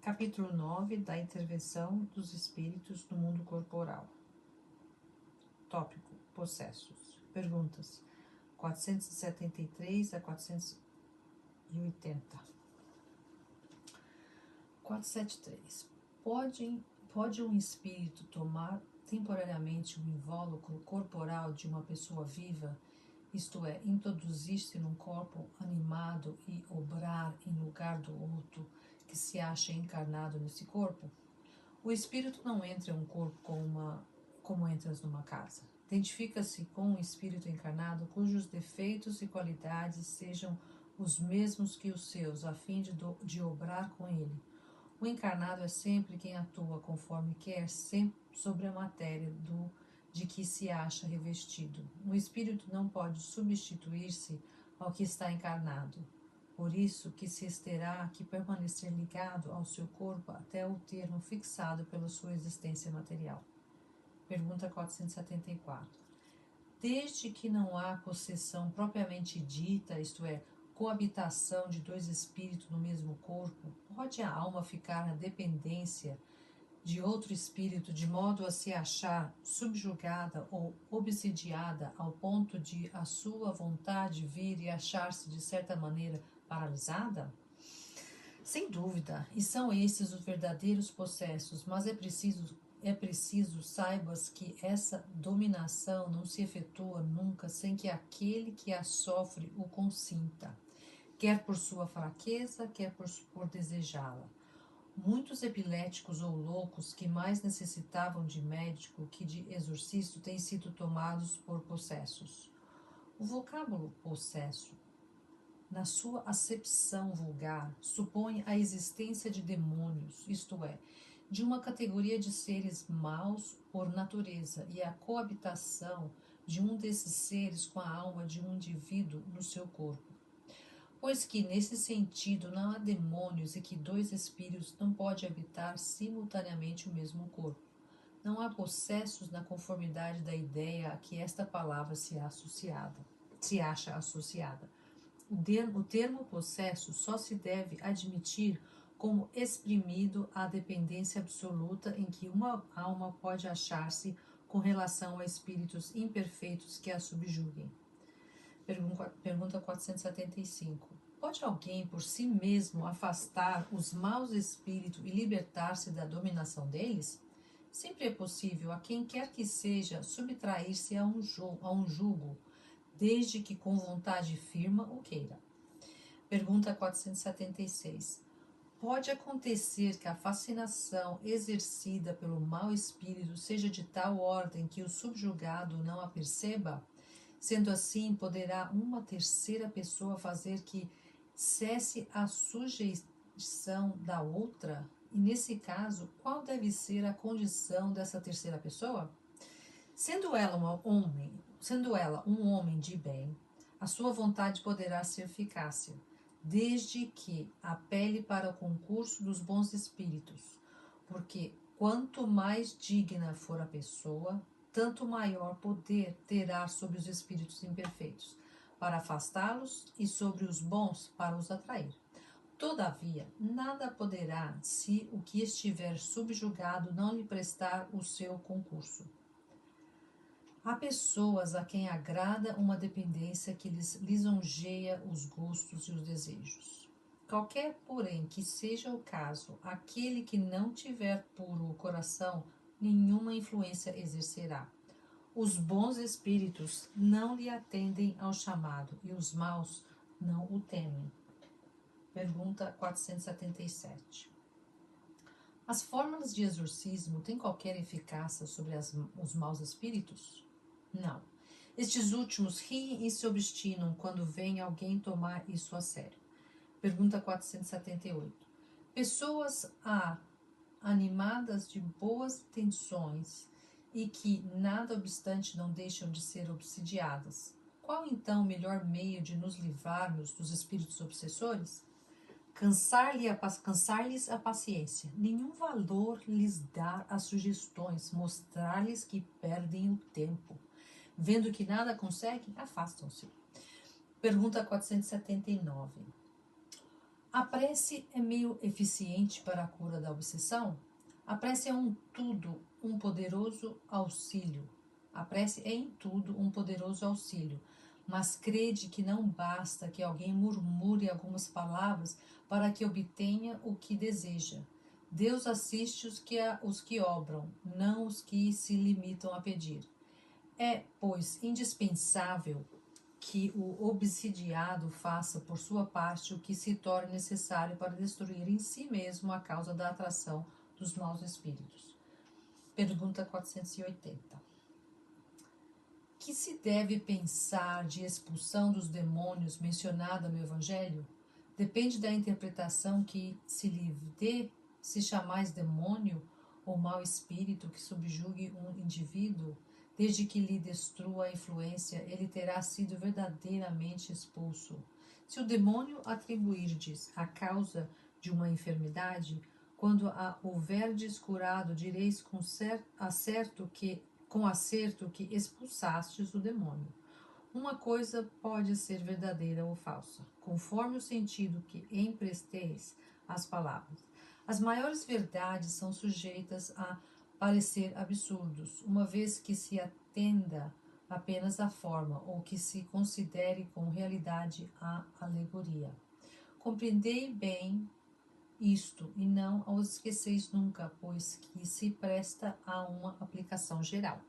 Capítulo 9 da intervenção dos espíritos no mundo corporal. Tópico: possessos. Perguntas 473 a 480. 473. Pode um espírito tomar temporariamente o invólucro corporal de uma pessoa viva, isto é, introduzir-se num corpo animado e obrar em lugar do outro que se acha encarnado nesse corpo? O espírito não entra em um corpo como entras numa casa. Identifica-se com um espírito encarnado cujos defeitos e qualidades sejam os mesmos que os seus, a fim de obrar com ele. O encarnado é sempre quem atua conforme quer, sempre sobre a matéria de que se acha revestido. O espírito não pode substituir-se ao que está encarnado. Por isso que se terá que permanecer ligado ao seu corpo até o termo fixado pela sua existência material. Pergunta 474. Desde que não há possessão propriamente dita, isto é, coabitação de dois espíritos no mesmo corpo, pode a alma ficar na dependência de outro espírito de modo a se achar subjugada ou obsidiada ao ponto de a sua vontade vir e achar-se de certa maneira paralisada? Sem dúvida, e são esses os verdadeiros possessos, mas é preciso saibas que essa dominação não se efetua nunca sem que aquele que a sofre o consinta, quer por sua fraqueza, quer por desejá-la. Muitos epiléticos ou loucos que mais necessitavam de médico que de exorcista têm sido tomados por possessos. O vocábulo possesso, na sua acepção vulgar, supõe a existência de demônios, isto é, de uma categoria de seres maus por natureza e a coabitação de um desses seres com a alma de um indivíduo no seu corpo. Pois que, nesse sentido, não há demônios e que dois espíritos não podem habitar simultaneamente o mesmo corpo. Não há possessos na conformidade da ideia a que esta palavra se acha associada. O termo possesso só se deve admitir como exprimido à dependência absoluta em que uma alma pode achar-se com relação a espíritos imperfeitos que a subjuguem. Pergunta 475. Pode alguém por si mesmo afastar os maus espíritos e libertar-se da dominação deles? Sempre é possível a quem quer que seja subtrair-se a um jugo, desde que com vontade firma o queira. Pergunta 476. Pode acontecer que a fascinação exercida pelo mau espírito seja de tal ordem que o subjugado não a perceba? Sendo assim, poderá uma terceira pessoa fazer que cesse a sujeição da outra? E nesse caso, qual deve ser a condição dessa terceira pessoa? Sendo ela um homem de bem, a sua vontade poderá ser eficácia, desde que apele para o concurso dos bons espíritos, porque quanto mais digna for a pessoa, tanto maior poder terá sobre os espíritos imperfeitos, para afastá-los, e sobre os bons, para os atrair. Todavia, nada poderá, se o que estiver subjugado não lhe prestar o seu concurso. Há pessoas a quem agrada uma dependência que lhes lisonjeia os gostos e os desejos. Qualquer, porém, que seja o caso, aquele que não tiver puro o coração, nenhuma influência exercerá. Os bons espíritos não lhe atendem ao chamado e os maus não o temem. Pergunta 477. As fórmulas de exorcismo têm qualquer eficácia sobre os maus espíritos? Não. Estes últimos riem e se obstinam quando vem alguém tomar isso a sério. Pergunta 478. Pessoas animadas de boas intenções e que, nada obstante, não deixam de ser obsidiadas. Qual então o melhor meio de nos livrarmos dos espíritos obsessores? Cansar-lhes a paciência. Nenhum valor lhes dar as sugestões, mostrar-lhes que perdem o tempo. Vendo que nada conseguem, afastam-se. Pergunta 479. A prece é meio eficiente para a cura da obsessão? A prece é um poderoso auxílio. A prece é em tudo um poderoso auxílio, mas crede que não basta que alguém murmure algumas palavras para que obtenha o que deseja. Deus assiste os que obram, não os que se limitam a pedir. É, pois, indispensável que o obsidiado faça por sua parte o que se torne necessário para destruir em si mesmo a causa da atração dos maus espíritos. Pergunta 480. Que se deve pensar de expulsão dos demônios mencionada no Evangelho? Depende da interpretação que se lhe dê, se chamais demônio ou mau espírito que subjugue um indivíduo, desde que lhe destrua a influência, ele terá sido verdadeiramente expulso. Se o demônio atribuirdes a causa de uma enfermidade, quando a houverdes curado, direis com acerto que expulsastes o demônio. Uma coisa pode ser verdadeira ou falsa, conforme o sentido que empresteis às palavras. As maiores verdades são sujeitas a parecer absurdos, uma vez que se atenda apenas à forma ou que se considere com realidade a alegoria. Compreendei bem isto e não os esqueceis nunca, pois que se presta a uma aplicação geral.